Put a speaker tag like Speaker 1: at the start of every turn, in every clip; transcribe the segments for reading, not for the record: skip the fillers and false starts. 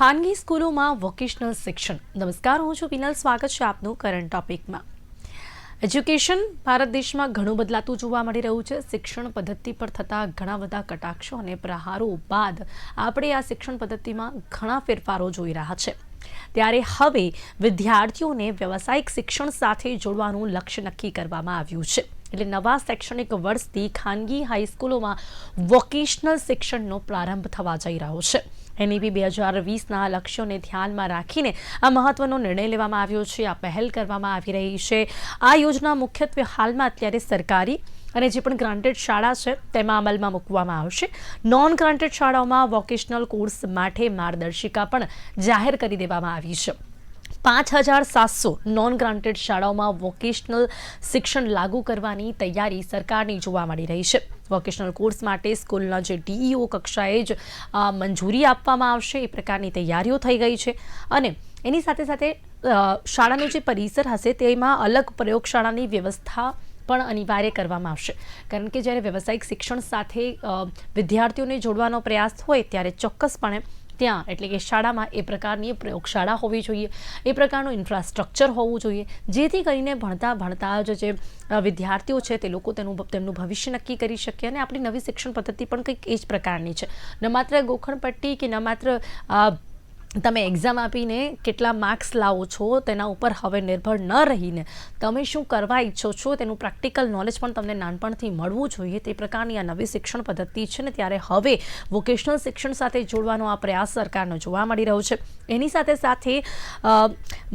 Speaker 1: ખાનગી સ્કૂલોમાં વોકેશનલ શિક્ષણ. નમસ્કાર, હું છું વિનલ. સ્વાગત છે આપનું કરંટ ટોપિકમાં. એજ્યુકેશન ભારત દેશમાં ઘણું બદલાતું જોવા મળી રહ્યું છે. શિક્ષણ પદ્ધતિ પર થતા ઘણા બધા કટાક્ષો અને પ્રહારો બાદ આપણે આ શિક્ષણ પદ્ધતિમાં ઘણા ફેરફારો જોઈ રહ્યા છે. ત્યારે હવે વિદ્યાર્થીઓને વ્યવસાયિક શિક્ષણ સાથે જોડવાનું લક્ષ્ય નક્કી કરવામાં આવ્યું છે. એટલે નવા શૈક્ષણિક વર્ષથી ખાનગી હાઈસ્કૂલોમાં વોકેશનલ શિક્ષણનો પ્રારંભ થવા જઈ રહ્યો છે. એનઈપી 2020ના લક્ષ્યોને ધ્યાનમાં રાખીને આ મહત્વનો નિર્ણય લેવામાં આવ્યો છે. આ પહેલ કરવામાં આવી રહી છે. આ યોજના મુખ્યત્વે હાલમાં અત્યારે સરકારી અને જે પણ ગ્રાન્ટેડ શાળા છે તેમાં અમલમાં મૂકવામાં આવશે. નોન ગ્રાન્ટેડ શાળાઓમાં વોકેશનલ કોર્સ માટે માર્ગદર્શિકા પણ જાહેર કરી દેવામાં આવી છે. 5700 નોન ગ્રાન્ટેડ શાળાઓમાં વોકેશનલ શિક્ષણ લાગુ કરવાની તૈયારી સરકારની જોવા મળી રહી છે. વોકેશનલ કોર્સ માટે સ્કૂલના જે ડીઈઓ કક્ષાએ જ મંજૂરી આપવામાં આવશે એ પ્રકારની તૈયારીઓ થઈ ગઈ છે. અને એની સાથે સાથે શાળાનો જે પરિસર હશે તેમાં અલગ પ્રયોગશાળાની વ્યવસ્થા પણ અનિવાર્ય કરવામાં આવશે. કારણ કે જ્યારે વ્યવસાયિક શિક્ષણ સાથે વિદ્યાર્થીઓને જોડવાનો પ્રયાસ હોય ત્યારે ચોક્કસપણે ત્યાં એટલે કે શાળામાં એ પ્રકારની પ્રયોગશાળા હોવી જોઈએ, એ પ્રકારનું ઇન્ફ્રાસ્ટ્રક્ચર હોવું જોઈએ, જેથી કરીને ભણતા જ જે વિદ્યાર્થીઓ છે તે લોકો તેમનું ભવિષ્ય નક્કી કરી શકે. અને આપણી નવી શિક્ષણ પદ્ધતિ પણ કંઈક એ જ પ્રકારની છે. ન માત્ર ગોખણપટ્ટી કે ન માત્ર તમે એક્ઝામ આપીને કેટલા માર્ક્સ લાવો છો તેના ઉપર હવે નિર્ભર ન રહીને તમે શું કરવા ઈચ્છો છો તેનું પ્રેક્ટિકલ નોલેજ પણ તમને નાનપણથી મળવું જોઈએ. તે પ્રકારની આ નવી શિક્ષણ પદ્ધતિ છે ને ત્યારે હવે વોકેશનલ શિક્ષણ સાથે જોડવાનો આ પ્રયાસ સરકારનો જોવા મળી રહ્યો છે. એની સાથે સાથે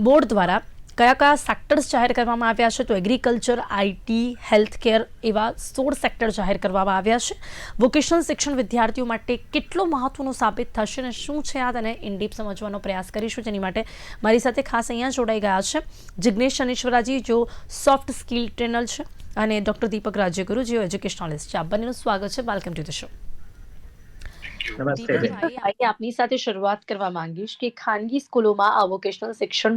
Speaker 1: બોર્ડ દ્વારા કયા સેક્ટર્સ જાહેર કરવામાં આવ્યા છે તો એગ્રીકલ્ચર, આઈટી, હેલ્થકેર એવા 16 સેક્ટર જાહેર કરવામાં આવ્યા છે. વોકેશનલ શિક્ષણ વિદ્યાર્થીઓ માટે કેટલું મહત્વનું સાબિત થશે અને શું છે આ તેને ઇન ડીપ સમજવાનો પ્રયાસ કરીશું. જેની માટે મારી સાથે ખાસ અહીંયા જોડાઈ ગયા છે જિગ્નેશ શનેશ્વરાજી, જો સોફ્ટ સ્કિલ ટ્રેનર છે, અને ડૉક્ટર દીપક રાજ્યગુરુ, જેઓ એજ્યુકેશનલિસ્ટ છે. આપ બંનેનું સ્વાગત છે. Welcome to the show. આપની સાથે શરૂઆત કરવા માંગીશ કે ખાનગી સ્કૂલોમાં આ વોકેશનલ શિક્ષણ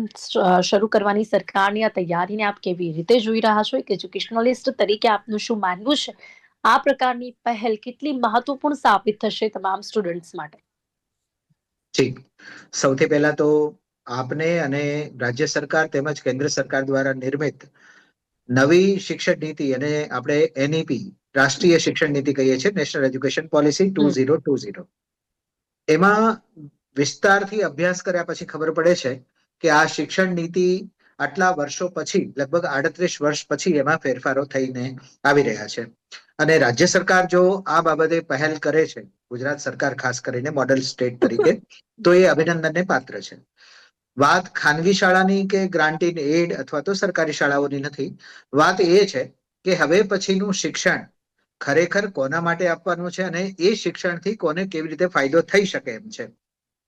Speaker 1: શરૂ કરવાની સરકારની આ તૈયારીને આપ કેવી રીતે જોઈ રહ્યા છો? એક એજ્યુકેશનલિસ્ટ તરીકે આપનું શું માનવું છે? આ પ્રકારની પહેલ કેટલી મહત્વપૂર્ણ સાબિત થશે તમામ સ્ટુડન્ટ્સ માટે?
Speaker 2: જી, સૌથી પહેલા તો આપને અને રાજ્ય સરકાર તેમજ કેન્દ્ર સરકાર દ્વારા નિર્મિત નવી શિક્ષણ નીતિ, અને આપણે એનઈપી રાષ્ટ્રીય શિક્ષણ નીતિ કહીએ છીએ, નેશનલ એજ્યુકેશન પોલિસી 2020, એમાં વિસ્તારથી અભ્યાસ કર્યા પછી ખબર પડે છે કે આ શિક્ષણ નીતિ આટલા વર્ષો પછી, લગભગ 38 વર્ષ પછી એમાં ફેરફારો થઈને આવી રહ્યા છે. અને રાજ્ય સરકાર જો આ બાબતે પહેલ કરે છે, ગુજરાત સરકાર ખાસ કરીને મોડેલ સ્ટેટ તરીકે, તો એ અભિનંદનને પાત્ર છે. વાત ખાનગી શાળાની કે ગ્રાન્ટ ઇન એડ અથવા તો સરકારી શાળાઓની નથી. વાત એ છે કે હવે પછીનું શિક્ષણ ખરેખર કોના માટે આપવાનું છે અને એ શિક્ષણથી કોને કેવી રીતે ફાયદો થઈ શકે એમ છે.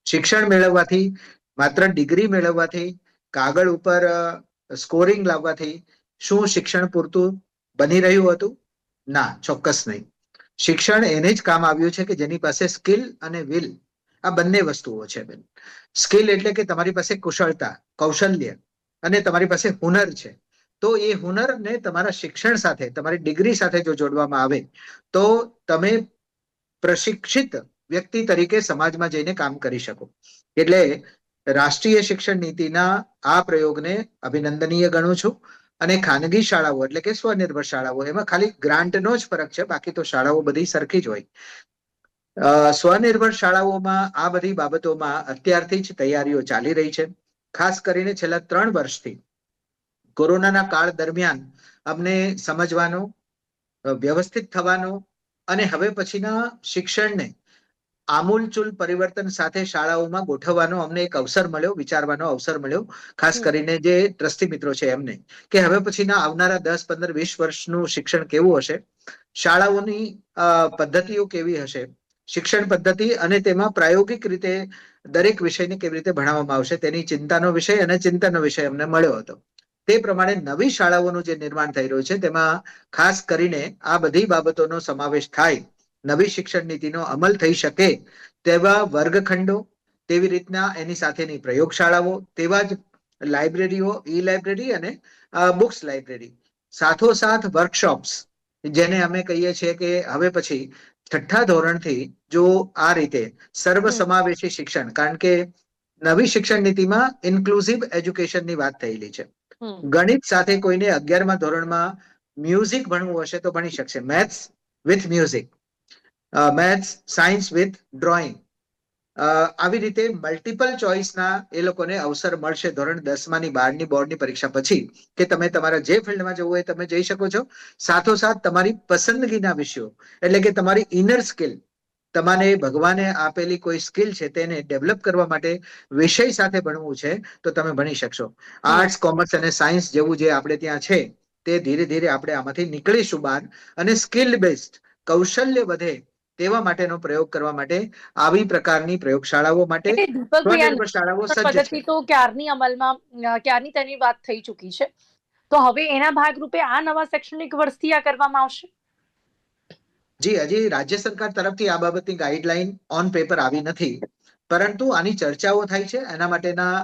Speaker 2: શિક્ષણ મેળવવાથી, માત્ર ડિગ્રી મેળવવાથી, કાગળ ઉપર સ્કોરિંગ લાવવાથી શું શિક્ષણ પૂરતું બની રહ્યું હતું? ના, ચોક્કસ નહીં. શિક્ષણ એને જ કામ આવ્યું છે કે જેની પાસે સ્કિલ અને વિલ, આ બંને વસ્તુઓ છે. બેન, સ્કિલ એટલે કે તમારી પાસે કુશળતા, કૌશલ્ય, અને તમારી પાસે હુનર છે. તો એ હુનરને તમારા શિક્ષણ સાથે, તમારી ડિગ્રી સાથે જો જોડવામાં આવે તો તમે પ્રશિક્ષિત વ્યક્તિ તરીકે સમાજમાં જઈને કામ કરી શકો. એટલે રાષ્ટ્રીય શિક્ષણ નીતિના આ પ્રયોગને અભિનંદનીય ગણું છું. અને ખાનગી શાળાઓ એટલે કે સ્વનિર્ભર શાળાઓ, એમાં ખાલી ગ્રાન્ટનો જ ફરક છે, બાકી તો શાળાઓ બધી સરખી જ હોય. સ્વનિર્ભર શાળાઓમાં આ બધી બાબતોમાં અત્યારથી જ તૈયારીઓ ચાલી રહી છે. ખાસ કરીને છેલ્લા 3 વર્ષથી કોરોનાના કાળ દરમિયાન અમને સમજવાનો, વ્યવસ્થિત થવાનો અને હવે પછીના શિક્ષણને આમૂલચૂલ પરિવર્તન સાથે શાળાઓમાં ગોઠવવાનો અમને એક અવસર મળ્યો, વિચારવાનો અવસર મળ્યો. ખાસ કરીને જે ટ્રસ્ટી મિત્રો છે એમને, કે હવે પછીના આવનારા 10, 15, 20 વર્ષનું શિક્ષણ કેવું હશે, શાળાઓની પદ્ધતિઓ કેવી હશે, શિક્ષણ પદ્ધતિ અને તેમાં પ્રાયોગિક રીતે દરેક વિષયને કેવી રીતે ભણાવવામાં આવશે, તેની ચિંતાનો વિષય અને ચિંતનનો વિષય અમને મળ્યો હતો. તે પ્રમાણે નવી શાળાઓનું જે નિર્માણ થઈ રહ્યું છે તેમાં ખાસ કરીને આ બધી બાબતોનો સમાવેશ થાય, નવી શિક્ષણ નીતિનો અમલ થઈ શકે તેવા વર્ગખંડો, તેવી રીતના એની સાથેની પ્રયોગશાળાઓ, તેવા જ લાઇબ્રેરીઓ, ઈ લાઇબ્રેરી અને બુક્સ લાઇબ્રેરી, સાથોસાથ વર્કશોપ્સ, જેને અમે કહીએ છીએ કે હવે પછી 6ઠ્ઠા ધોરણથી જો આ રીતે સર્વસમાવેશી શિક્ષણ, કારણ કે નવી શિક્ષણ નીતિમાં ઇન્ક્લુઝિવ એજ્યુકેશનની વાત થયેલી છે.
Speaker 1: હમ.
Speaker 2: ગણિત સાથે કોઈને 11મા ધોરણમાં મ્યુઝિક ભણવું હશે તો ભણી શકશે. Maths with music, maths science with drawing, આવી રીતે મલ્ટિપલ ચોઇસના એ લોકોને અવસર મળશે ધોરણ 10માની 12ની બોર્ડની પરીક્ષા પછી, કે તમે તમારા જે ફિલ્ડમાં જવું હોય તમે જઈ શકો છો. સાથોસાથ તમારી પસંદગીના વિષયો, એટલે કે તમારી ઇનર સ્કિલ, તમારે ભગવાને આપેલી કોઈ સ્કિલ છે તેને ડેવલપ કરવા માટે વિષય સાથે ભણવું છે તો તમે ભણી શકશો. આર્ટ્સ, કોમર્સ અને સાયન્સ જેવું જે આપણે ત્યાં છે તે ધીરે ધીરે આપણે આમાંથી નીકળીશું બહાર, અને સ્કિલ બેઝડ કૌશલ્ય વધે તેવા માટેનો પ્રયોગ કરવા માટે આવી પ્રકારની પ્રયોગશાળાઓ માટે
Speaker 1: એટલે દીપકભાઈ, આ
Speaker 2: સ્વનિર્ભર શાળાઓ
Speaker 1: શિક્ષણ
Speaker 2: સજ્જ છે.
Speaker 1: પદ્ધતિ તો ક્યારની અમલમાં, ક્યારની તેની વાત થઈ ચૂકી છે. તો હવે એના ભાગરૂપે આ નવા શૈક્ષણિક વર્ષથી આ કરવામાં આવશે.
Speaker 2: જી, હજી રાજ્ય સરકાર તરફથી આ બાબતની ગાઈડલાઈન ઓન પેપર આવી નથી, પરંતુ આની ચર્ચાઓ થાય છે. એના માટેના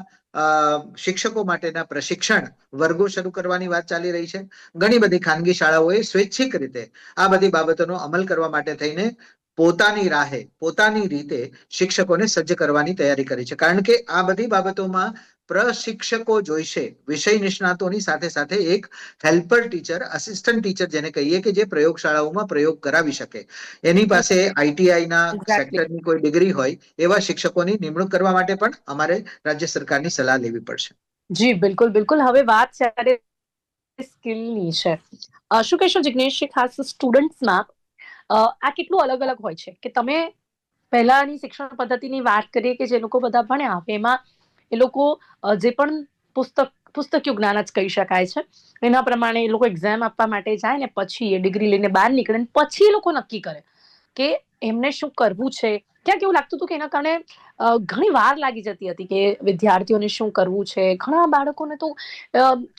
Speaker 2: શિક્ષકો માટેના પ્રશિક્ષણ વર્ગો શરૂ કરવાની વાત ચાલી રહી છે. ઘણી બધી ખાનગી શાળાઓએ સ્વૈચ્છિક રીતે આ બધી બાબતોનો અમલ કરવા માટે થઈને પોતાની રાહે, પોતાની રીતે શિક્ષકોને સજ્જ કરવાની તૈયારી કરી છે. કારણ કે આ બધી બાબતોમાં પ્રશિક્ષકો જોઈશે, વિષય નિષ્ણાતોની સાથે સાથે એક હેલ્પર ટીચર, આસિસ્ટન્ટ ટીચર જેને કહીએ, કે જે પ્રયોગશાળાઓમાં પ્રયોગ કરાવી શકે. એની પાસે આઈટીઆઈના
Speaker 1: એક્ઝેક્ટલી.
Speaker 2: સેક્ટરની કોઈ ડિગ્રી હોય એવા શિક્ષકોની નિમણૂક કરવા માટે પણ અમારે રાજ્ય સરકારની સલાહ લેવી પડશે.
Speaker 1: જી બિલકુલ બિલકુલ. હવે વાત ત્યારે સ્કિલની છે. શું કહેશો જિગ્નેશજી, ખાસ સ્ટુડન્ટ્સમાં આ કેટલું અલગ અલગ હોય છે કે તમે પહેલાની શિક્ષણ પદ્ધતિની વાત કરીએ કે જે લોકો બધા ભણ્યા, એમાં એ લોકો જે પણ પુસ્તકીય જ્ઞાન જ કહી શકાય છે, એના પ્રમાણે એ લોકો એક્ઝામ આપવા માટે જાય ને પછી એ ડિગ્રી લઈને બહાર નીકળે, પછી એ લોકો નક્કી કરે કે એમને શું કરવું છે. ક્યાંક એવું લાગતું હતું કે એના કારણે ઘણી વાર લાગી જતી હતી કે વિદ્યાર્થીઓને શું કરવું છે. ઘણા બાળકોને તો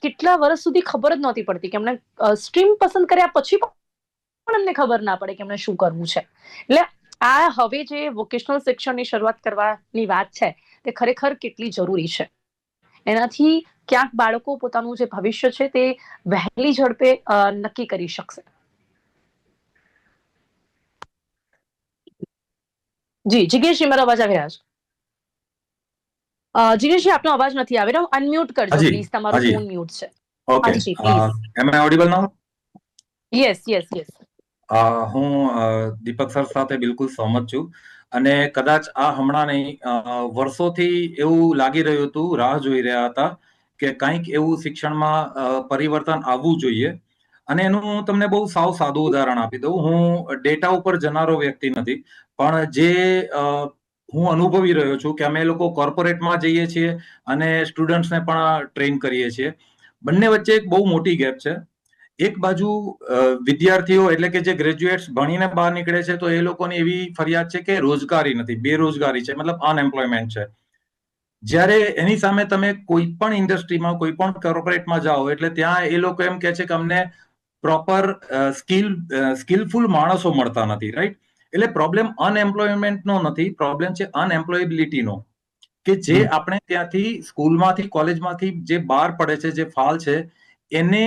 Speaker 1: કેટલા વર્ષ સુધી ખબર જ નહોતી પડતી કે એમને સ્ટ્રીમ પસંદ કર્યા પછી પણ એમને ખબર ના પડે કે એમને શું કરવું છે. એટલે આ હવે જે વોકેશનલ શિક્ષણની શરૂઆત કરવાની વાત છે તે ખરેખર કેટલી જરૂરી છે. એનાથી ક્યાંક બાળકો પોતાનું જે ભવિષ્ય છે તે વહેલી ઝડપે નક્કી કરી શકશે. જી જિગ્નેશજી, મારો અવાજ આવી રહ્યા છે? જિગ્નેશજી, આપનો અવાજ નથી આવી રહ્યો. અનમ્યુટ કરજો
Speaker 3: હાજી,
Speaker 1: પ્લીઝ, તમારો
Speaker 3: હાજી.
Speaker 1: ફોન મ્યુટ છે.
Speaker 3: ઓકે.
Speaker 1: હાજી please.
Speaker 3: Am I audible now?
Speaker 1: Yes yes yes.
Speaker 3: હું દીપક સર સાથે બિલકુલ સહમત છું. અને કદાચ આ હમણાં નહીં, વર્ષોથી એવું લાગી રહ્યું હતું, રાહ જોઈ રહ્યા હતા કે કંઈક એવું શિક્ષણમાં પરિવર્તન આવવું જોઈએ. અને એનું હું તમને બહુ સાવ સાદું ઉદાહરણ આપી દઉં. હું ડેટા ઉપર જનારો વ્યક્તિ નથી, પણ જે હું અનુભવી રહ્યો છું કે અમે લોકો કોર્પોરેટમાં જઈએ છીએ અને સ્ટુડન્ટ્સને પણ ટ્રેન કરીએ છીએ. બંને વચ્ચે એક બહુ મોટી ગેપ છે. એક બાજુ વિદ્યાર્થીઓ એટલે કે જે ગ્રેજ્યુએટ્સ ભણીને બહાર નીકળે છે તો એ લોકોની એવી ફરિયાદ છે કે રોજગારી નથી, બેરોજગારી છે, મતલબ અનએમ્પ્લોયમેન્ટ છે. જ્યારે એની સામે તમે કોઈ પણ ઇન્ડસ્ટ્રીમાં, કોઈ પણ કોર્પોરેટમાં જાઓ એટલે ત્યાં એ લોકો એમ કહે છે કે અમને પ્રોપર સ્કિલફુલ માણસો મળતા નથી, રાઈટ? એટલે પ્રોબ્લેમ અનએમ્પ્લોયમેન્ટનો નથી, પ્રોબ્લેમ છે અનએમ્પ્લોયેબિલિટીનો. કે જે આપણે ત્યાંથી સ્કૂલમાંથી, કોલેજમાંથી જે બહાર પડે છે, જે ફાલ છે, એને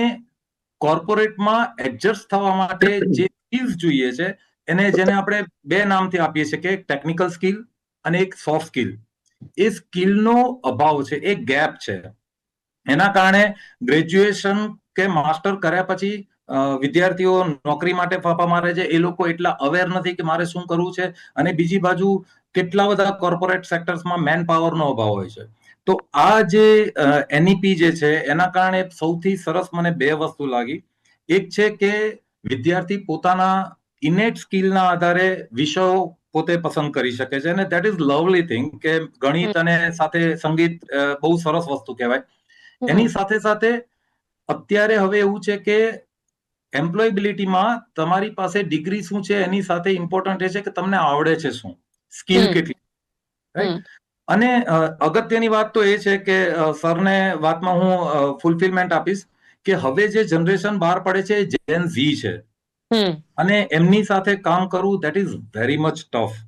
Speaker 3: કોર્પોરેટમાં એડજસ્ટ થવા માટે જે સ્કિલ્સ જોઈએ છે, જેને આપણે બે નામથી આપીએ છીએ કે ટેકનિકલ સ્કિલ અને એક સોફ્ટ સ્કિલ. એ સ્કિલનો અભાવ છે, એ ગેપ છે. એના કારણે ગ્રેજ્યુએશન કે માસ્ટર કર્યા પછી વિદ્યાર્થીઓ નોકરી માટે ફાફા મારે છે. એ લોકો એટલા અવેર નથી કે મારે શું કરવું છે. અને બીજી બાજુ કેટલા બધા કોર્પોરેટ સેક્ટર્સમાં મેન પાવરનો અભાવ હોય છે. તો આ જે એનઈપી જે છે એના કારણે સૌથી સરસ મને બે વસ્તુ લાગી. એક છે કે વિદ્યાર્થી પોતાના ઇનેટ સ્કિલના આધારે વિષયો પોતે પસંદ કરી શકે છે, અને ધેટ ઇઝ લવલી થિંગ કે ગણિત અને સાથે સંગીત બહુ સરસ વસ્તુ કહેવાય. એની સાથે સાથે અત્યારે હવે એવું છે કે એમ્પ્લોયેબિલિટીમાં તમારી પાસે ડિગ્રી શું છે એની સાથે ઇમ્પોર્ટન્ટ એ છે કે તમને આવડે છે શું, સ્કિલ કેટલી, રાઈટ? અને અગત્યની વાત તો એ છે કે સરને વાતમાં હું ફુલફિલમેન્ટ આપીશ કે હવે જે જનરેશન બહાર પડે છે એ જેન ઝી છે. અને એમની સાથે કામ કરવું that is very much tough,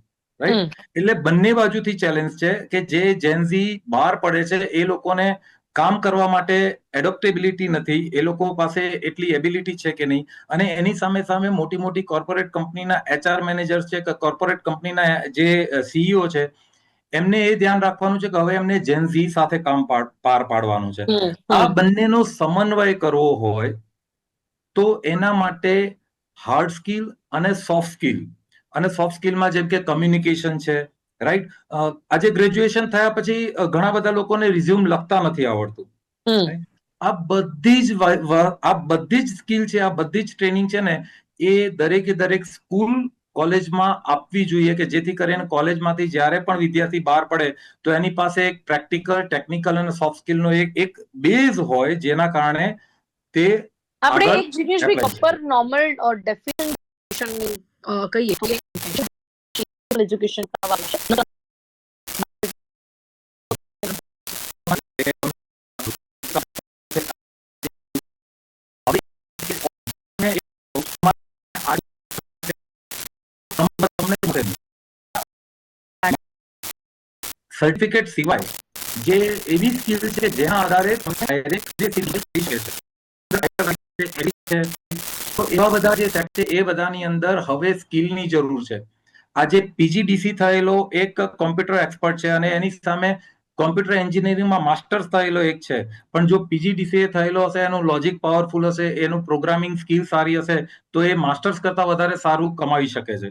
Speaker 3: right? એટલે બંને બાજુથી ચેલેન્જ છે કે જે જેન ઝી બહાર પડે છે એ લોકોને કામ કરવા માટે એડોપ્ટેબિલિટી નથી, એ લોકો પાસે એટલી એબિલિટી છે કે નહીં. અને એની સામે સામે મોટી મોટી કોર્પોરેટ કંપનીના એચઆર મેનેજર્સ છે કે કોર્પોરેટ કંપનીના જે સીઈઓ છે, એમને એ ધ્યાન રાખવાનું છે કે હવે એમને જેન ઝી સાથે કામ પાર પાડવાનું છે.
Speaker 4: હમ,
Speaker 3: આ
Speaker 4: હમ.
Speaker 3: બંનેનો સમન્વય કરવો હોય તો એના માટે હાર્ડ સ્કિલ અને સોફ્ટ સ્કિલ, અને સોફ્ટ સ્કિલમાં જેમ કે કમ્યુનિકેશન છે, રાઈટ. આજે ગ્રેજ્યુએશન થયા પછી ઘણા બધા લોકોને રિઝ્યુમ લખતા નથી આવડતું.
Speaker 4: હમ.
Speaker 3: right? આ બધી જ સ્કિલ છે, આ બધી જ ટ્રેનિંગ છે ને, એ દરેક સ્કૂલ કોલેજમાં આપવી જોઈએ કે જેથી કરીને કોલેજમાંથી જ્યારે પણ વિદ્યાર્થી બહાર પડે તો એની પાસે એક પ્રેક્ટિકલ, ટેકનિકલ અને સોફ્ટ સ્કિલનો એક બેઝ હોય જેના કારણે તે
Speaker 4: આપણે
Speaker 3: આગળ
Speaker 4: એક જિગ્નેશભાઈ
Speaker 3: apply
Speaker 4: પ્રોપર નોર્મલ ડેફિનેશન કહીએ તો એજ્યુકેશન કરવાનું છે.
Speaker 3: સર્ટિફિકેટ સિવાય જે એવી સ્કિલ છે જેના આધારે તમે ડાયરેક્ટ જે field માં જઈ શકો. તો એવા બધા જે સેટ છે એ બધાની અંદર હવે સ્કિલની જરૂર છે. આજે પીજીડીસી થયેલો એક કોમ્પ્યુટર એક્સપર્ટ છે અને એની સામે કોમ્પ્યુટર એન્જિનિયરિંગમાં માસ્ટર્સ થયેલો એક છે, પણ જો પીજીડીસી થયેલો હશે, એનું લોજિક પાવરફુલ હશે, એનું પ્રોગ્રામિંગ સ્કિલ સારી હશે, તો એ માસ્ટર્સ કરતા વધારે સારું કમાવી શકે છે.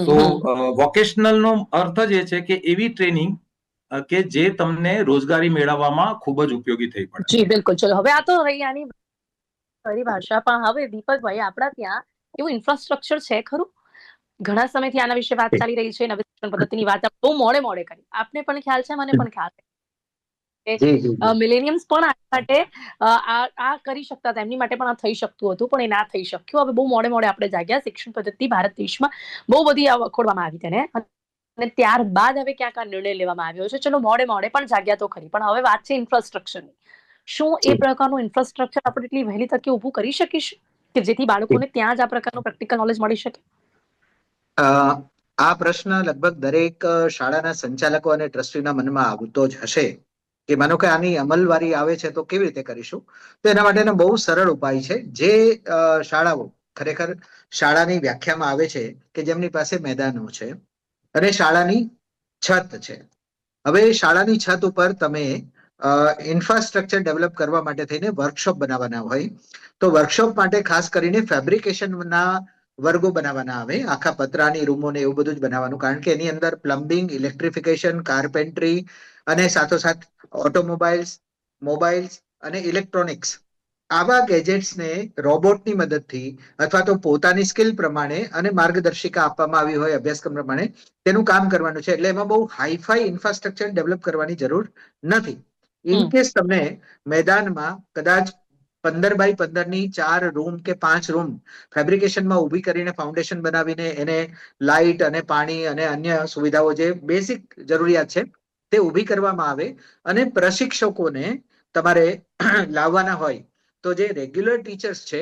Speaker 3: તો વોકેશનલ નો અર્થ જ એ છે કે એવી ટ્રેનિંગ કે જે તમને રોજગારી મેળવવામાં ખૂબ જ ઉપયોગી થઈ પડે.
Speaker 4: જી બિલકુલ. ચલો હવે આ તો રહી આની પરિભાષા, પણ હવે દીપકભાઈ આપણા ત્યાં એવું ઇન્ફ્રાસ્ટ્રક્ચર છે ખરું? ઘણા સમયથી આના વિશે વાત ચાલી રહી છે, નવી શિક્ષણ પદ્ધતિની વાત બહુ મોડે કરી. આપને પણ ખ્યાલ છે, મને પણ ખ્યાલ છે. મિલેનિયમ્સ પણ આ માટે આ કરી શકતા હતા, એમની માટે પણ આ થઈ શકતું હતું, પણ એ ના થઈ શક્યું. હવે બહુ મોડે આપણે જાગ્યા. શિક્ષણ પદ્ધતિ ભારત દેશમાં બહુ બધી વખોડવામાં આવી તેને, અને ત્યારબાદ હવે ક્યાંક આ નિર્ણય લેવામાં આવ્યો છે. ચલો મોડે પણ જાગ્યા તો ખરી, પણ હવે વાત છે ઇન્ફ્રાસ્ટ્રક્ચરની. શું એ પ્રકારનું ઇન્ફ્રાસ્ટ્રક્ચર આપણે એટલી વહેલી તકે ઊભું કરી શકીશું કે જેથી બાળકોને ત્યાં જ આ પ્રકારનું પ્રેક્ટિકલ નોલેજ મળી શકે?
Speaker 2: આ પ્રશ્ન લગભગ દરેક શાળાના સંચાલકો અને ટ્રસ્ટીના મનમાં આવતો જ હશે કે માનો કે આની અમલવારી આવે છે તો કેવી રીતે કરીશું. તો એના માટેનો બહુ સરળ ઉપાય છે. જે શાળાઓ ખરેખર શાળાની વ્યાખ્યામાં આવે છે કે જેમની પાસે મેદાનો છે અને શાળાની છત છે. હવે શાળાની છત ઉપર તમે ઇન્ફ્રાસ્ટ્રક્ચર ડેવલપ કરવા માટે થઈને વર્કશોપ બનાવવાના હોય તો વર્કશોપ માટે ખાસ કરીને ફેબ્રિકેશનના વર્ગો બનાવવાના આવે. આખા પતરાની રૂમો ને એવું બધું જ બનાવવાનું, કારણ કે એની અંદર પ્લમ્બિંગ, ઇલેક્ટ્રિફિકેશન, કાર્પેન્ટ્રી અને સાથોસાથ ઓટોમોબાઈલ્સ, મોબાઈલ્સ અને ઇલેક્ટ્રોનિક્સ આવા ગેજેટ્સને રોબોટની મદદથી અથવા તો પોતાની સ્કિલ પ્રમાણે અને માર્ગદર્શિકા આપવામાં આવી હોય અભ્યાસક્રમ પ્રમાણે તેનું કામ કરવાનું છે. એટલે એમાં બહુ હાઈફાઈ ઇન્ફ્રાસ્ટ્રક્ચર ડેવલપ કરવાની જરૂર નથી. ઇન કેસ તમને મેદાનમાં કદાચ 15x15ની 4 રૂમ કે 5 રૂમ ફેબ્રિકેશનમાં ઊભી કરીને ફાઉન્ડેશન બનાવીને એને લાઇટ અને પાણી અને અન્ય સુવિધાઓ જે બેસિક જરૂરિયાત છે તે ઊભી કરવામાં આવે અને પ્રશિક્ષકોને તમારે લાવવાના હોય તો જે રેગ્યુલર ટીચર્સ છે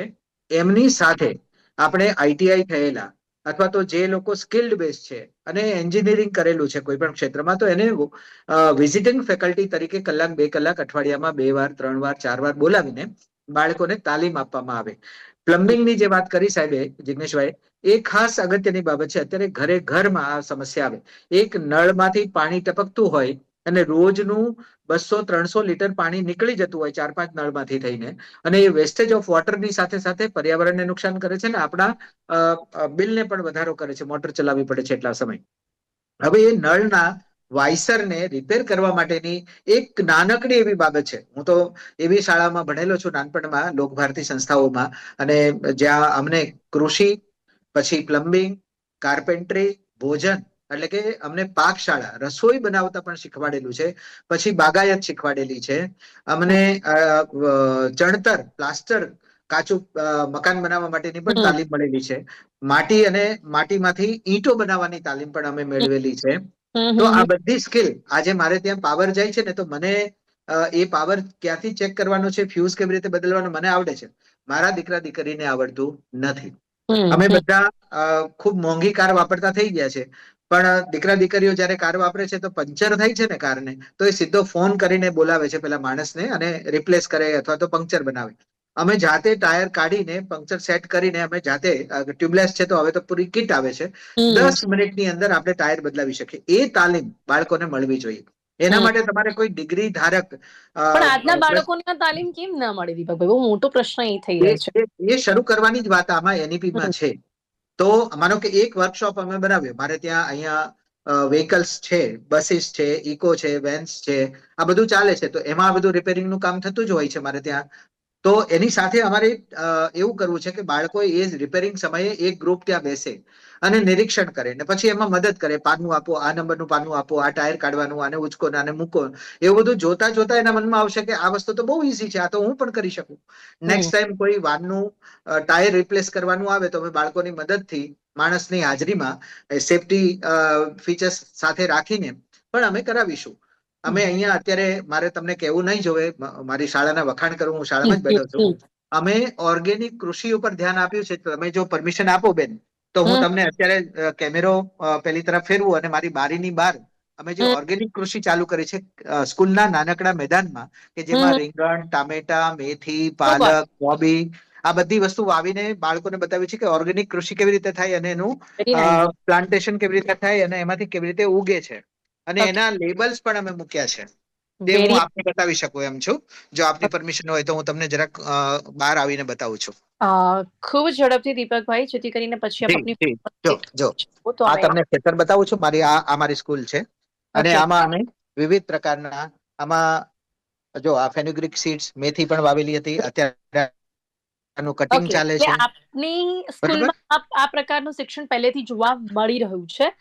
Speaker 2: એમની સાથે આપણે આઈટીઆઈ થયેલા અથવા તો જે લોકો સ્કિલ્ડ બેઝ છે અને એન્જિનિયરિંગ કરેલું છે કોઈ પણ ક્ષેત્રમાં, તો એને વિઝિટિંગ ફેકલ્ટી તરીકે કલાક 2 કલાક અઠવાડિયામાં 2 વાર 3 વાર 4 વાર બોલાવીને બાળકોને તાલીમ આપવામાં આવે. પ્લમ્બિંગની જે વાત કરી સાહેબે, જિગ્નેશભાઈ, એ ખાસ અગત્યની બાબત છે. અત્યારે ઘરમાં આ સમસ્યા આવે. એક નળમાંથી પાણી ટપકતું હોય અને રોજનું 200-300 લીટર પાણી નીકળી જતું હોય 4-5 નળમાંથી થઈને, અને એ વેસ્ટેજ ઓફ વોટરની સાથે સાથે પર્યાવરણને નુકસાન કરે છે ને આપણા બિલને પણ વધારો કરે છે. મોટર ચલાવવી પડે છે એટલા સમય. હવે એ નળના વાઇસરને રિપેર કરવા માટેની એક નાનકડી એવી બાબત છે. હું તો એવી શાળામાં ભણેલો છું નાનપણમાં, લોકભારતી સંસ્થાઓમાં, અને જ્યાં અમને કૃષિ, પછી પ્લમ્બિંગ, કાર્પેન્ટ્રી, ભોજન એટલે કે અમને પાકશાળા રસોઈ બનાવતા પણ શીખવાડેલું છે. પછી બાગાયત શીખવાડેલી છે અમને. ચણતર, પ્લાસ્ટર, કાચું મકાન બનાવવા માટેની પણ તાલીમ મળેલી છે. માટી અને માટીમાંથી ઈંટો બનાવવાની તાલીમ પણ અમે મેળવેલી છે. તો આ બધી સ્કિલ આજે મારે ત્યાં પાવર જાય છે ને તો મને એ પાવર ક્યાંથી ચેક કરવાનો છે, ફ્યુઝ કેવી રીતે બદલવાનો મને આવડે છે. મારા દીકરા દીકરીને આવડતું નથી. અમે બધા ખૂબ મોંઘી કાર વાપરતા થઈ ગયા છે, પણ દીકરા દીકરીઓ જયારે કાર વાપરે છે તો પંચર થાય છે ને કારને, તો એ સીધો ફોન કરીને બોલાવે છે પેલા માણસને અને રિપ્લેસ કરે અથવા તો પંક્ચર બનાવે. અમે જાતે ટાયર કાઢીને પંક્ચર સેટ કરીને અમે જાતે ટ્યુબલેસ છે તો હવે તો પૂરી કિટ આવે છે. 10 મિનિટની અંદર આપણે ટાયર બદલાવી શકીએ. એ તાલીમ બાળકોને મળવી જોઈએ. એના માટે તમારે કોઈ ડિગ્રી ધારક
Speaker 4: પણ આજના બાળકોને આ તાલીમ કેમ ના મળે દીપકભાઈ? બહુ મોટો પ્રશ્ન એ થઈ રહ્યો છે.
Speaker 2: એ શરૂ કરવાની જ વાત આમાં એનઈપીમાં છે. તો માનો કે એક વર્કશોપ અમે બનાવ્યો, મારે ત્યાં અહીંયા વ્હીકલ્સ છે, બસીસ છે, ઇકો છે, વેન્સ છે, આ બધું ચાલે છે. તો એમાં આ બધું રિપેરિંગ નું કામ થતું જ હોય છે મારે ત્યાં. તો એની સાથે અમારે એવું કરવું છે કે બાળકો એ રિપેરિંગ સમયે એક ગ્રુપ ત્યાં બેસે અને નિરીક્ષણ કરે ને પછી એમાં મદદ કરે. પાનું આપો, આ નંબરનું પાનું આપો, આ ટાયર કાઢવાનું, આને ઉચકો આને મૂકો. એવું બધું જોતા જોતા એના મનમાં આવશે કે આ વસ્તુ તો બહુ ઈઝી છે, આ તો હું પણ કરી શકું. નેક્સ્ટ ટાઈમ કોઈ વાનનું ટાયર રિપ્લેસ કરવાનું આવે તો અમે બાળકોની મદદથી માણસની હાજરીમાં સેફટી ફીચર્સ સાથે રાખીને પણ અમે કરાવીશું. અમે અહીંયા અત્યારે મારે તમને કહેવું નહીં જોવે, મારી શાળાના વખાણ કરું, હું શાળામાં જ બેઠો છું. અમે ઓર્ગેનિક કૃષિ ઉપર ધ્યાન આપ્યું છે. તમે જો પરમિશન આપો બેન તો હું તમને અત્યારે કેમેરો પેલી તરફ ફેરવું અને મારી બારીની બહાર અમે જે ઓર્ગેનિક કૃષિ ચાલુ કરી છે સ્કૂલના નાનકડા મેદાનમાં, કે જેમાં રીંગણ, ટામેટા, મેથી, પાલક, કોબી આ બધી વસ્તુ વાવીને બાળકોને બતાવી છે કે ઓર્ગેનિક કૃષિ કેવી રીતે થાય અને એનું પ્લાન્ટેશન કેવી રીતે થાય અને એમાંથી કેવી રીતે ઉગે છે. અને એના લેબલ્સ પણ અમે મૂક્યા છે. તે હું આપને બતાવી શકું એમ છું. જો આપની પરમિશન હોય તો હું તમને જરાક બહાર આવીને બતાવું છું.
Speaker 4: ખૂબ ઝડપથી દીપકભાઈ, જેથી કરીને પછી
Speaker 2: જો આ તમને ખેતર બતાવું છું. આ મારી સ્કૂલ છે અને આમાં અમે વિવિધ પ્રકારના આમાં જો આ ફેનુગ્રીક સીડ્સ, મેથી પણ વાવેલી હતી. અત્યારે આનું કટિંગ ચાલે છે.
Speaker 4: આપની સ્કૂલમાં આ પ્રકારનું શિક્ષણ પહેલેથી જોવા મળી રહ્યું છે.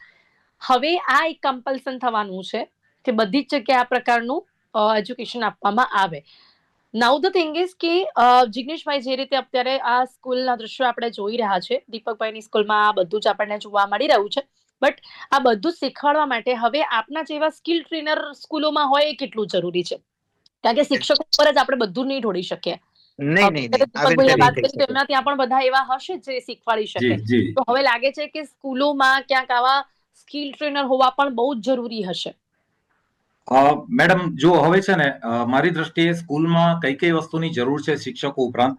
Speaker 4: હવે આ એક કમ્પલ્સન થવાનું છે કે બધી જ જગ્યાએ આ પ્રકારનું એજ્યુકેશન આપવામાં આવે. નાઉ ધ થિંગ ઇઝ કે જિગ્નેશભાઈ, જે રીતે અત્યારે આ સ્કૂલના દ્રશ્યો આપણે જોઈ રહ્યા છે, દીપકભાઈની સ્કૂલમાં આ બધું જ આપણને જોવા મળી રહ્યું છે. બટ આ બધું શીખવાડવા માટે હવે આપના જેવા સ્કિલ ટ્રેનર સ્કૂલોમાં હોય એ કેટલું જરૂરી છે? કારણ કે શિક્ષકો પર જ આપણે બધું નહીં ઢોળી શકીએ. દીપકભાઈએ વાત કરી તો એમના ત્યાં પણ બધા એવા હશે જે શીખવાડી શકે. તો હવે લાગે છે કે સ્કૂલોમાં ક્યાંક આવા સ્કિલ ટ્રેનર હોવા પણ બહુ જ જરૂરી હશે.
Speaker 3: મેડમ, જો હવે છે ને મારી દ્રષ્ટિએ સ્કૂલમાં કઈ કઈ વસ્તુની જરૂર છે શિક્ષકો ઉપરાંત,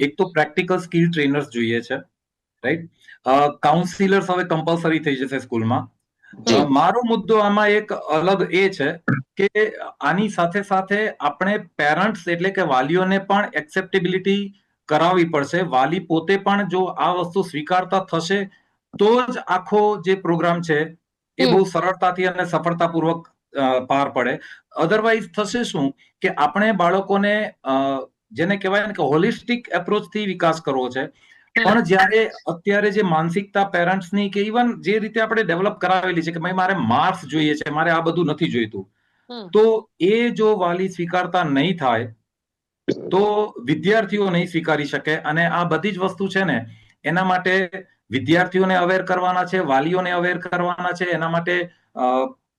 Speaker 3: એક તો પ્રેક્ટિકલ સ્કિલ ટ્રેનર્સ જોઈએ છે, રાઈટ? કાઉન્સિલર્સ હવે કમ્પલસરી થઈ જશે સ્કૂલમાં. મારો મુદ્દો આમાં એક અલગ એ છે કે આની સાથે સાથે આપણે પેરેન્ટ્સ એટલે કે વાલીઓને પણ એક્સેપ્ટેબિલિટી કરાવવી પડશે. વાલી પોતે પણ જો આ વસ્તુ સ્વીકારતા થશે તો જ આખો જે પ્રોગ્રામ છે એ બહુ સરળતાથી અને સફળતાપૂર્વક પાર પડે. અધરવાઇઝ થશે શું કે આપણે બાળકોને જેને કહેવાય ને કે હોલિસ્ટિક એપ્રોચથી વિકાસ કરવો છે, પણ જ્યારે અત્યારે જે માનસિકતા પેરેન્ટ્સની કે ઇવન જે રીતે આપણે ડેવલપ કરાવેલી છે કે ભાઈ મારે માર્ક્સ જોઈએ છે, મારે આ બધું નથી જોઈતું, તો એ જો વાલી સ્વીકારતા નહીં થાય તો વિદ્યાર્થીઓ નહીં સ્વીકારી શકે. અને આ બધી જ વસ્તુ છે ને એના માટે વિદ્યાર્થીઓને અવેર કરવાના છે, વાલીઓને અવેર કરવાના છે. એના માટે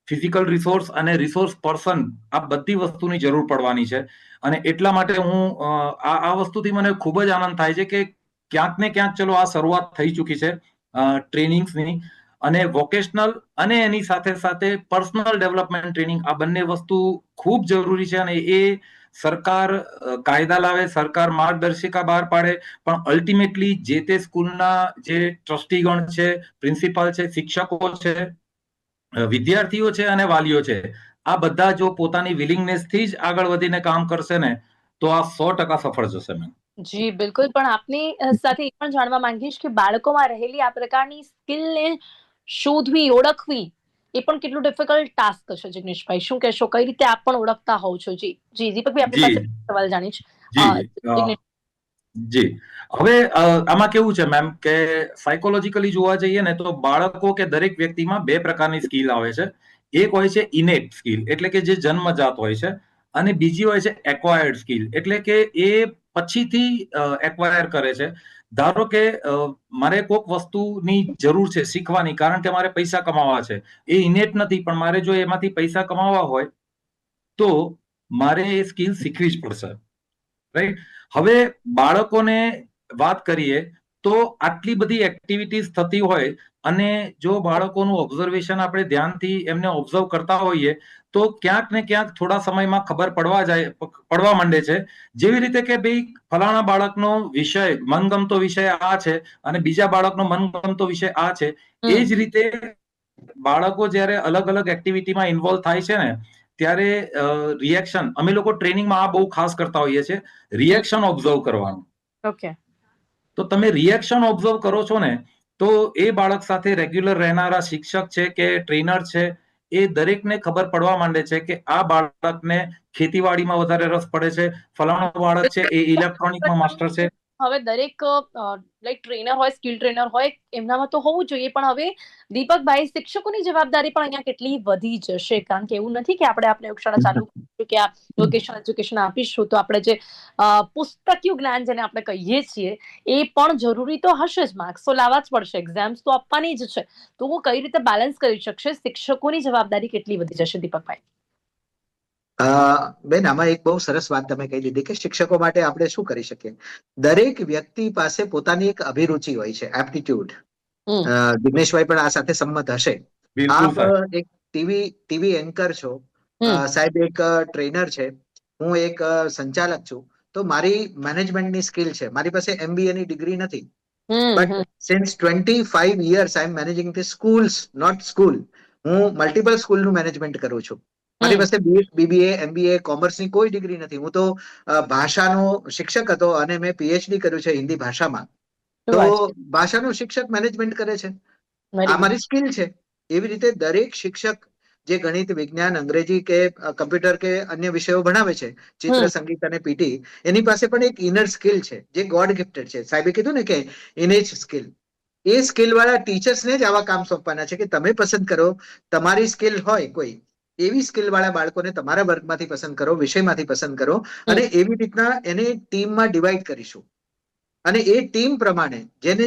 Speaker 3: ફિઝિકલ રિસોર્સ અને રિસોર્સ પર્સન, આ બધી વસ્તુની જરૂર પડવાની છે. અને એટલા માટે હું આ વસ્તુથી મને ખૂબ જ આનંદ થાય છે કે ક્યાંક ને ક્યાંક ચલો આ શરૂઆત થઈ ચૂકી છે ટ્રેનિંગ્સની. અને વોકેશનલ અને એની સાથે સાથે પર્સનલ ડેવલપમેન્ટ ટ્રેનિંગ, આ બંને વસ્તુ ખૂબ જરૂરી છે. અને એ સરકાર કાયદા લાવે, સરકાર માર્ગદર્શિકા બહાર પાડે, પણ અલ્ટિમેટલી જે તે સ્કૂલના જે ટ્રસ્ટીગણ છે, પ્રિન્સિપાલ છે, શિક્ષકો છે, વિદ્યાર્થીઓ છે અને વાલીઓ છે, આ બધા જો પોતાની વિલિંગનેસથી જ આગળ વધીને કામ કરશે ને તો આ 100% સફળ જશે. મેમ
Speaker 4: જી બિલકુલ. પણ આપની સાથે એ પણ જાણવા માંગીશ કે બાળકોમાં રહેલી આ પ્રકારની સ્કિલને શોધવી, ઓળખવી એ પણ કેટલું ડિફિકલ્ટ ટાસ્ક છે. જિગ્નેશભાઈ, શું કહેશો? કઈ રીતે આપ પણ ઓળખતા હોવ છો? જી જી દીપકભાઈ, આપની પાસે સવાલ જાણીશ.
Speaker 3: જી, હવે આમાં કેવું છે મેમ કે સાયકોલોજીકલી જોવા જઈએ ને તો બાળકો કે દરેક વ્યક્તિમાં બે પ્રકારની સ્કિલ આવે છે. એક હોય છે ઇનેટ સ્કિલ, એટલે કે જે જન્મજાત હોય છે, અને બીજી હોય છે એક્વાયર્ડ સ્કિલ, એટલે કે એ પછીથી એક્વાયર કરે છે. ધારો કે મારે કોઈક વસ્તુની જરૂર છે શીખવાની, કારણ કે મારે પૈસા કમાવા છે. એ ઇનેટ નથી, પણ મારે જો એમાંથી પૈસા કમાવા હોય તો મારે એ સ્કિલ શીખવી જ પડશે, રાઈટ? હવે બાળકોને વાત કરીએ તો આટલી બધી એક્ટિવિટીઝ થતી હોય અને જો બાળકોનું ઓબ્ઝર્વેશન આપણે ધ્યાનથી એમને ઓબ્ઝર્વ કરતા હોઈએ તો ક્યાંક ને ક્યાંક થોડા સમયમાં ખબર પડવા માંડે છે. જેવી રીતે કે ભાઈ ફલાણા બાળકનો વિષય મનગમતો વિષય આ છે અને બીજા બાળકનો મનગમતો વિષય આ છે. એ જ રીતે બાળકો જ્યારે અલગ અલગ એક્ટિવિટીમાં ઇન્વોલ્વ થાય છે ને ત્યારે રિએક્શન, અમે લોકો ટ્રેનિંગમાં આ બહુ ખાસ કરતા હોઈએ છીએ, રિએક્શન ઓબ્ઝર્વ કરવાનું.
Speaker 4: ઓકે.
Speaker 3: તો તમે રિએક્શન ઓબ્ઝર્વ કરો છો ને તો એ બાળક સાથે રેગ્યુલર રહેનારા શિક્ષક છે કે ટ્રેનર છે, એ દરેકને ખબર પડવા માંડે છે કે આ બાળકને ખેતીવાડીમાં વધારે રસ પડે છે, ફલાણો બાળક છે એ ઇલેક્ટ્રોનિકમાં માસ્ટર છે.
Speaker 4: હવે દરેક લાઈક ટ્રેનર હોય, સ્કિલ ટ્રેનર હોય, એમનામાં તો હોવું જોઈએ, પણ હવે દીપકભાઈ શિક્ષકોની જવાબદારી પણ અહીંયા કેટલી વધી જશે? કારણ કે એવું નથી કે આપણે પ્રયોગશાળા ચાલુ કરીશું કે આ વોકેશનલ એજ્યુકેશન આપીશું તો આપણે જે પુસ્તકીય જ્ઞાન જેને આપણે કહીએ છીએ એ પણ જરૂરી તો હશે જ. માર્ક્સ તો લાવવા જ પડશે, એક્ઝામ્સ તો આપવાની જ છે. તો હું કઈ રીતે બેલેન્સ કરી શકશે? શિક્ષકોની જવાબદારી કેટલી વધી જશે દીપકભાઈ?
Speaker 2: બેન, આમાં એક બહુ સરસ વાત તમે કહી દીધી કે શિક્ષકો માટે આપણે શું કરી શકીએ. દરેક વ્યક્તિ પાસે પોતાની એક અભિરુચિ હોય છે, એપ્ટિટ્યુડ. દિનેશભાઈ પણ આ સાથે સંમત હશે. આપ એક ટીવી એન્કર છો, સાહેબ એક ટ્રેનર છે, હું એક સંચાલક છું. તો મારી મેનેજમેન્ટની સ્કિલ છે, મારી પાસે MBA ની ડિગ્રી નથી, but since 25 years I am managing the schools, not school. હું મલ્ટિપલ સ્કૂલનું મેનેજમેન્ટ કરું છું. મારી પાસે BBA, MBA, કોમર્સની કોઈ ડિગ્રી નથી. હું તો ભાષાનો શિક્ષક હતો અને મેં PhD કર્યું છે હિન્દી ભાષામાં. તો ભાષાનો શિક્ષક મેનેજમેન્ટ કરે છે, આ મારી સ્કિલ છે. એવી રીતે દરેક શિક્ષક જે ગણિત, વિજ્ઞાન, અંગ્રેજી કે કમ્પ્યુટર કે અન્ય વિષયો ભણાવે છે, ચિત્ર, સંગીત અને PT, એની પાસે પણ એક ઇનર સ્કિલ છે જે ગોડ ગિફ્ટેડ છે. સાહેબે કીધું ને કે ઇનેજ સ્કિલ. એ સ્કિલ વાળા ટીચર્સને જ આવા કામ સોંપવાના છે કે તમે પસંદ કરો, તમારી સ્કિલ હોય કોઈ એવી સ્કિલ વાળા બાળકોને તમારા વર્ગમાંથી પસંદ કરો, વિષયમાંથી પસંદ કરો, અને એવી રીતના એને ટીમમાં ડિવાઈડ કરીશું. અને એ ટીમ પ્રમાણે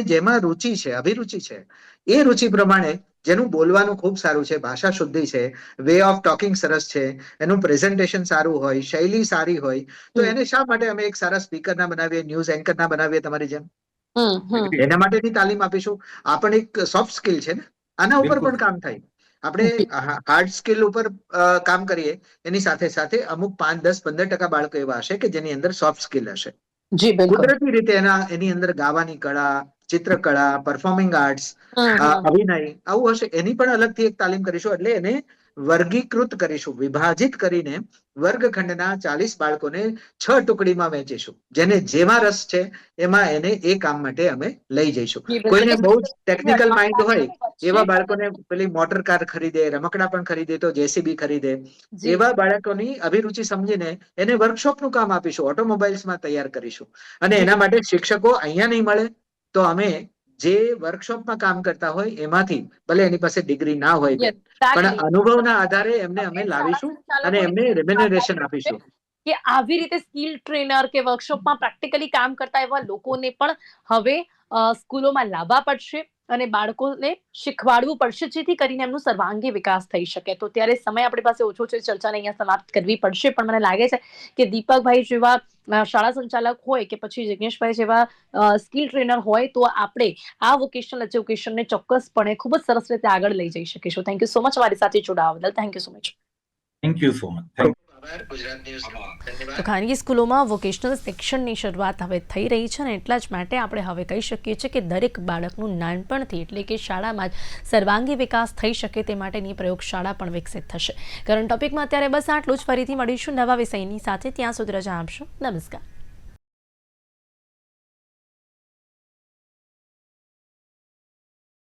Speaker 2: જેમાં રુચિ છે, અભિરુચિ છે, એ રુચિ પ્રમાણે જેનું બોલવાનું ખૂબ સારું છે, ભાષા શુદ્ધિ છે, વે ઓફ ટોકિંગ સરસ છે, એનું પ્રેઝન્ટેશન સારું હોય, શૈલી સારી હોય, તો એને શા માટે અમે એક સારા સ્પીકર ના બનાવીએ, ન્યૂઝ એન્કર ના બનાવીએ તમારી જેમ? એના માટેની તાલીમ આપીશું. આ પણ એક સોફ્ટ સ્કિલ છે ને, આના ઉપર પણ કામ થાય. આપણે હાર્ડ સ્કિલ ઉપર કામ કરીએ, એની સાથે સાથે અમુક 5, 10, 15% બાળકો એવા હશે કે જેની અંદર સોફ્ટ સ્કિલ હશે. કુદરતી રીતે એની અંદર ગાવાની કળા, ચિત્રકળા, પરફોર્મિંગ આર્ટ્સ, અભિનય આવું હશે. એની પણ અલગથી એક તાલીમ કરીશું. એટલે એને વર્ગીકૃત કરીશું, વિભાજિત કરીને વર્ગખંડના 40 બાળકોને 6 ટુકડીમાં વહેંચીશું. જેને જેમાં રસ છે એમાં એને એ કામ માટે અમે લઈ જઈશું. કોઈને બહુ જ ટેકનિકલ માઇન્ડ હોય એવા બાળકોને પેલી મોટર કાર ખરીદે, રમકડા પણ ખરીદે તો JCB ખરીદે, એવા બાળકોની અભિરુચિ સમજીને એને વર્કશોપનું કામ આપીશું, ઓટોમોબાઈલ્સમાં તૈયાર કરીશું. અને એના માટે શિક્ષકો અહીંયા નહીં મળે તો અમે જે વર્કશોપમાં કામ કરતા હોય એમાંથી, ભલે એની પાસે ડિગ્રી ના હોય, પણ અનુભવના આધારે એમને અમે લાવીશું અને એમને રેમ્યુનરેશન આપીશું.
Speaker 4: કે આવી રીતે સ્કિલ ટ્રેનર કે વર્કશોપમાં પ્રેક્ટિકલી કામ કરતા એવા લોકોને પણ હવે સ્કૂલોમાં લાવવા પડશે અને બાળકોને શીખવાડવું પડશે, જેથી કરીને એમનું સર્વાંગી વિકાસ થઈ શકે. તો ત્યારે સમય આપણી પાસે ઓછો છે, ચર્ચાને અહીંયા સમાપ્ત કરવી પડશે, પણ મને લાગે છે કે દીપકભાઈ જેવા શાળા સંચાલક હોય કે પછી જિગ્નેશભાઈ જેવા સ્કિલ ટ્રેનર હોય તો આપણે આ વોકેશનલ એજ્યુકેશનને ચોક્કસપણે ખૂબ જ સરસ રીતે આગળ લઈ જઈ શકીશું. થેન્ક યુ સો મચ મારી સાથે જોડાવા બદલ. Thank you so much.
Speaker 3: Thank you so much.
Speaker 1: તો ખાનગી સ્કૂલોમાં વોકેશનલ શિક્ષણની શરૂઆત હવે થઈ રહી છે અને એટલા જ માટે આપણે હવે કહી શકીએ છીએ કે દરેક બાળકનું નાનપણથી એટલે કે શાળામાં જ સર્વાંગી વિકાસ થઈ શકે તે માટેની પ્રયોગશાળા પણ વિકસિત થશે. કરંટ ટોપિકમાં અત્યારે બસ આટલું જ. ફરીથી મળીશું નવા વિષયની સાથે. ત્યાં સુધી રજા આપશો. નમસ્કાર.